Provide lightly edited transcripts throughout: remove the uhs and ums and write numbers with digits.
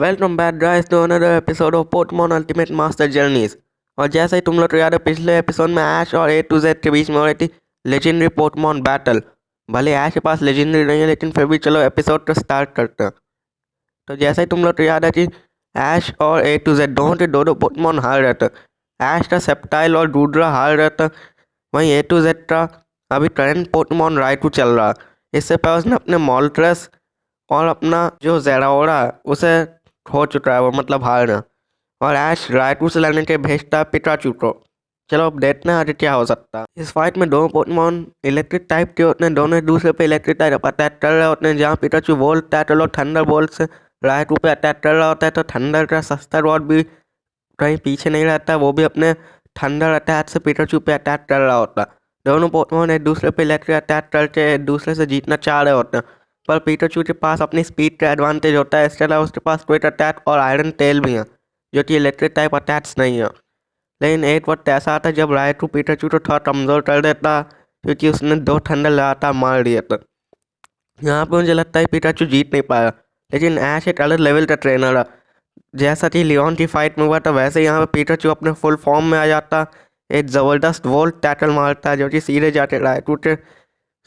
Welcome back guys to another episode of Pokemon ultimate master journeys. और जैसे ही तुम लोग को याद है, पिछले एपिसोड में ऐश और ए टू जेड के बीच में हो रही थी लेजेंडरी पोकेमॉन बैटल। भले ऐश के पास लेजेंडरी नहीं है, लेकिन फिर भी चलो एपिसोड को स्टार्ट करते हैं। तो जैसे ही तुम लोग को याद है कि ऐश और ए टू जेड दोनों के दो पोकेमॉन हार रहे थे। ऐश का सेप्टाइल और डूड्रा हार रहे थे, वहीं ए टू जेड का अभी करंट पोकेमॉन राइटू चल रहा। इससे पहले उसने अपने मॉल्ट्रेस और अपना जो जेराओरा उसे हो चुका है, वो मतलब हारना। और ऐश राइटू से लड़ने के भेजता है पिकाचू को। चलो अब देखते हैं आगे क्या हो सकता है। इस फाइट में दोनों पोकेमॉन इलेक्ट्रिक टाइप के होते हैं, दोनों एक दूसरे पे इलेक्ट्रिक टाइप अटैक कर रहे होते हैं। जहाँ पिकाचू वोल्ट टैटल और थंडर बोल्ट से राइटू पे अटैक कर रहा होता है, तो थंडर का सस्ता रॉड भी कहीं पीछे नहीं रहता, वो भी अपने थंडर अटैक से पिकाचू पे अटैक कर रहा होता है। दोनों पोकेमॉन एक दूसरे पे इलेक्ट्रिक अटैक करके एक दूसरे से जीतना चाह रहे होते हैं, पर पिकाचू के पास अपनी स्पीड का एडवांटेज होता है। इसके अलावा उसके पास क्विक अटैक और आयरन टेल भी है, जो कि इलेक्ट्रिक टाइप अटैक्स नहीं है। लेकिन एक वक्त ऐसा आता है जब राइटू पिकाचू को थोड़ा कमज़ोर कर देता, क्योंकि उसने 2 थंडर लगातार मार दिए थे। यहाँ पे मुझे लगता है पिकाचू जीत नहीं पाया, लेकिन ऐश एक अलग लेवल का ट्रेनर है। जैसा कि लियोन की फाइट में हुआ था, वैसे यहाँ पे पिकाचू अपने फुल फॉर्म में आ जाता, एक ज़बरदस्त वोल्ट टैटल मारता है, जो कि सीधे जाके राइटू के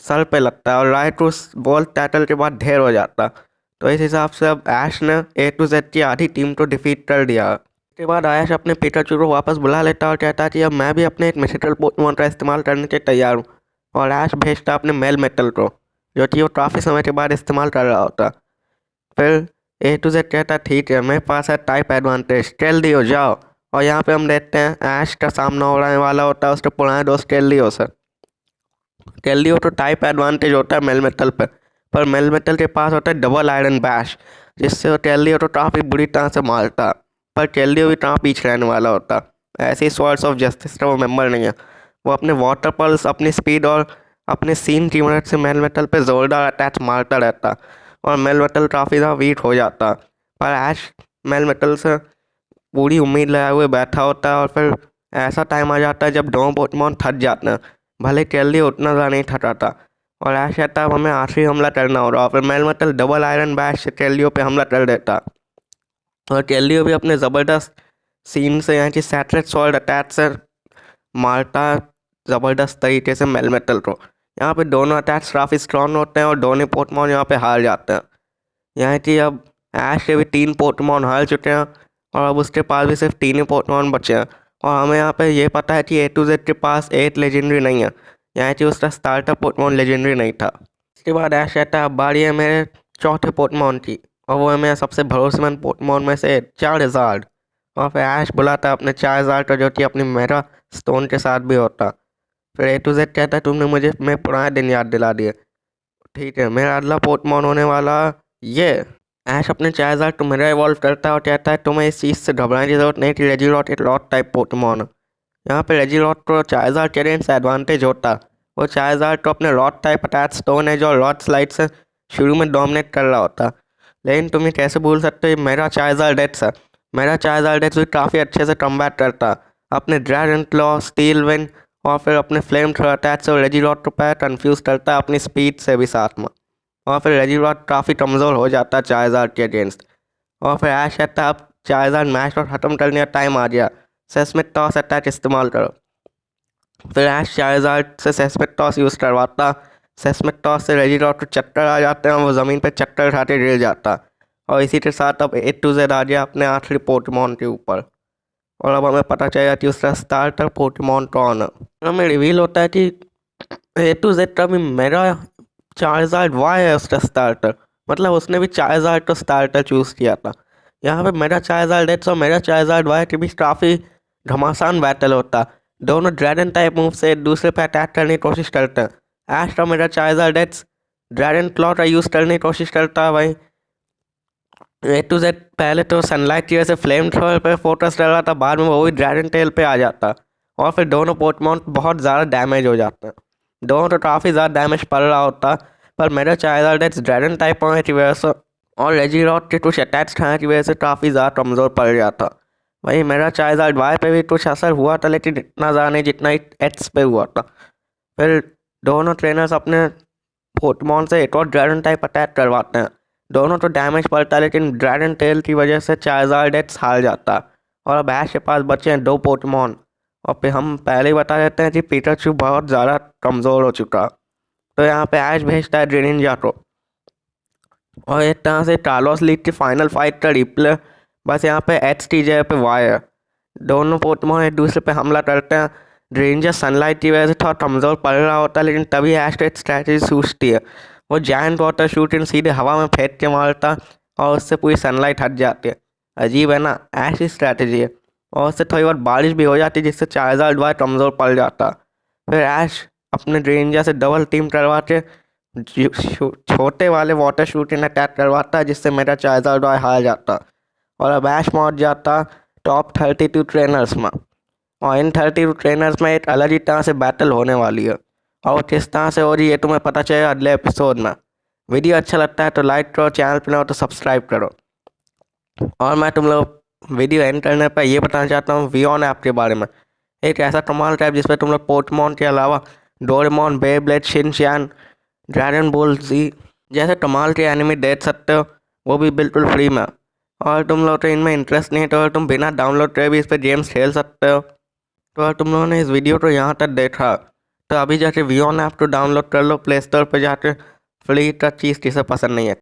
सर पे लगता है और राइटू उस वोल्ट टैटल के बाद ढेर हो जाता। तो इस हिसाब से अब ऐश ने ए टू जेड की आधी टीम को डिफीट कर दिया। इसके बाद ऐश अपने पिकाचू को वापस बुला लेता और कहता कि अब मैं भी अपने एक मिथिकल पोकेमॉन का इस्तेमाल करने के तैयार हूँ। और ऐश भेजता अपने मेल मेटल को, जो कि वो काफ़ी समय के बाद इस्तेमाल कर रहा होता। फिर ए टू जेड कहता ठीक है, मेरे पास है टाइप एडवांटेज, टेलडियो जाओ। और यहाँ पे हम देखते हैं ऐश का सामना होने वाला होता है उसके पुराने दोस्त टेलडियो से। टेलडियो तो टाइप एडवांटेज होता है मेलमेटल पर मेलमेटल के पास होता है डबल आयरन बैश, जिससे वो टेलडियो तो काफ़ी बुरी तरह से मारता। पर टेलडियो भी कहाँ पीछे रहने वाला होता। ऐसे ही स्वॉर्ड्स ऑफ जस्टिस का वो मेंबर नहीं है। वो अपने वाटर पल्स, अपनी स्पीड और अपने सीन की मदद से मेलमेटल पे जोरदार अटैच मारता रहता और मेलमेटल काफ़ी ज़्यादा वीक हो जाता। पर ऐश मेलमेटल से पूरी उम्मीद लगाए हुए बैठा होता है और फिर ऐसा टाइम आ जाता है जब दोनों पोकेमॉन थक जाते हैं। भले टेलडियो उतना ज़्यादा नहीं थकाता और ऐश कहता है हमें आखिरी हमला करना होगा, और फिर मेलमेटल डबल आयरन बैश से टेलडियो पे हमला कर देता। और टेलडियो भी अपने ज़बरदस्त सीन से, यहाँ की सैटरेट सॉल्ड अटैक से मारता ज़बरदस्त तरीके से मेलमेटल को। यहाँ पे दोनों अटैक्स काफ़ी स्ट्रॉन्ग होते हैं और दोनों पोकेमॉन यहाँ पे हार जाते हैं। यहाँ की अब ऐश के भी 3 पोकेमॉन हार चुके हैं और अब उसके पास भी सिर्फ 3 ही पोकेमॉन बचे हैं। और हमें यहाँ पे ये पता है कि ए टू जेड के पास 8 लेजेंडरी नहीं है, यहाँ कि उसका स्टार्टर पोकेमॉन लेजेंडरी नहीं था। इसके बाद ऐश कहता है अब बारी है मेरे चौथे पोकेमॉन की, और वो है मेरा सबसे भरोसेमंद पोकेमॉन में से चार्जर्ड। और फिर ऐश बुलाता है अपने चार्जर्ड का, जो कि अपनी मेरा स्टोन के साथ भी होता। फिर ए टू जेड कहता है तुमने मुझे मैं पुराने दिन याद दिला दिए। ठीक है, मेरा अगला पोकेमॉन होने वाला ये। ऐश अपने चार्जर्ड को मेरा इवॉल्व करता है और कहता है तुम्हें इस चीज़ से घबराने की जरूरत नहीं कि रेजिलॉट एक लॉट टाइप पोकेमॉन है। यहाँ पे रेजिलॉट को चार्जर्ड के रेंज से एडवांटेज होता। वो चार्जर्ड को अपने lot type attach stone age और लॉट स्लाइड से शुरू में डोमिनेट कर रहा होता। लेकिन तुम ये कैसे भूल सकते हो, मेरा चार्जर्ड डेट्स है। मेरा चार्जर्ड डेट्स भी काफ़ी अच्छे से कम्बैट करता, अपने ड्रैगन क्लॉ, स्टील विंड और फिर अपने फ्लेम थ्रो अटैच से रेजिलॉट को पैर कन्फ्यूज़ करता अपनी स्पीड से भी साथ में। और फिर रेजिलॉट काफ़ी कमज़ोर हो जाता है चार्जर्ड के अगेंस्ट। और फिर ऐश कहता है अब चार्जर्ड मैच को ख़त्म करने का टाइम आ गया, सेस्मिक टॉस अटैक इस्तेमाल करो। फिर ऐश चार्जर्ड से सेस्मिक टॉस यूज़ करवाता। सेस्मिक टॉस से रेजिलॉट को चक्कर आ जाते हैं, वो ज़मीन पे चक्कर खाते गिर जाता। और इसी के साथ अब ए टू जेड आ गया अपने आखिरी पोकेमॉन के ऊपर। और अब हमें पता चलेगा कि उसका स्टार्टर पोकेमॉन कौन है। हमें रिवील होता है कि ए टू जेड का भी मेरा चार्जर्ड वाई है उसका स्टार्टर, मतलब उसने भी चार्जर्ड को स्टार्टर चूज़ किया था। यहाँ पे मेरा चार्जर्ड एक्स और मेरा चार्जर्ड वाई के बीच काफ़ी घमासान बैटल होता। दोनों ड्रैगन टाइप मूव से एक दूसरे पे अटैक करने की कोशिश करते हैं। ऐश का मेरा चार्जर्ड एक्स ड्रैगन क्लॉ का यूज़ करने की कोशिश करता है। भाई ए टू जेड पहले तो सनलाइट की वजह से फ्लेम थ्रोअर पे फोकस कर रहा था, बाद में वो भी ड्रैगन टेल पे आ जाता और फिर दोनों पोकेमॉन बहुत ज़्यादा डैमेज हो जाते हैं। दोनों तो काफ़ी ज़्यादा डैमेज पड़ रहा होता, पर मेरा चार्जर्ड एक्स ड्रैगन टाइप होने की वजह से और रेजिलॉट के कुछ अटैच खाने की वजह से काफ़ी ज़्यादा कमज़ोर पड़ गया था। वहीं मेरा चार्जर्ड वाई पे भी कुछ असर हुआ था, लेकिन इतना ज़्यादा नहीं जितना एक्स पे हुआ था। फिर दोनों ट्रेनर्स अपने पोकेमॉन से एक और ड्रैगन टाइप अटैक करवाते हैं। दोनों तो डैमेज पड़ता है, लेकिन ड्रैगन टेल की वजह से चार्जार्ड एक्स हार जाता। और अब ऐश के पास बचे हैं 2 पोकेमॉन। और फिर हम पहले ही बता देते हैं कि पिकाचू बहुत ज़्यादा कमज़ोर हो चुका। तो यहाँ पे ऐश भेजता है ग्रेनिंजा को, और एक तरह से कार्लोस लीग की फाइनल फाइट का रिप्ले, बस यहाँ पे एक्स की जगह पे वाई है। दोनों पोकेमॉन एक दूसरे पे हमला करते हैं। ग्रेनिंजा सनलाइट की वजह से थोड़ा कमज़ोर पड़ रहा होता है, लेकिन तभी ऐश को एक स्ट्रैटेजी सूझती है। वो जायंट वाटर शूटिंग सीधे हवा में फेंक के मारता और उससे पूरी सनलाइट हट जाती है। अजीब है ना, ऐसी स्ट्रैटेजी है। और उससे थोड़ी बहुत बारिश भी हो जाती है, जिससे चार्जर वाई कमज़ोर पड़ जाता। फिर ऐश अपने ग्रेनिंजा से डबल टीम करवा के छोटे वाले वाटर शूटिंग अटैक करवाता है, जिससे मेरा चार्जर वाई हार जाता। और अब ऐश पहुँच जाता टॉप 32 ट्रेनर्स में। और इन 32 ट्रेनर्स में एक अलग ही तरह से बैटल होने वाली है। और किस तरह से हो रही है तुम्हें पता चलेगा अगले एपिसोड में। वीडियो अच्छा लगता है तो लाइक करो, चैनल पर हो तो सब्सक्राइब करो। और मैं तुम लोग वीडियो एंड करने पर ये बताना चाहता हूँ वियॉन ऐप के बारे में। एक ऐसा कमाल ऐप जिसपे तुम लोग पोकेमॉन के अलावा Doraemon, Beyblade, Shinchan, Dragon Ball Z जैसे कमाल के एनिमे देख सकते हो, वो भी बिल्कुल फ्री में। और तुम लोग को इनमें इंटरेस्ट नहीं है तो तुम बिना डाउनलोड करे भी इस पर गेम्स खेल सकते हो। तो अगर तुम लोगों ने इस वीडियो को यहाँ तक देखा तो अभी जाके वियॉन ऐप को डाउनलोड कर लो प्ले स्टोर पर जाके, फ्री का चीज़ किसे पसंद नहीं है।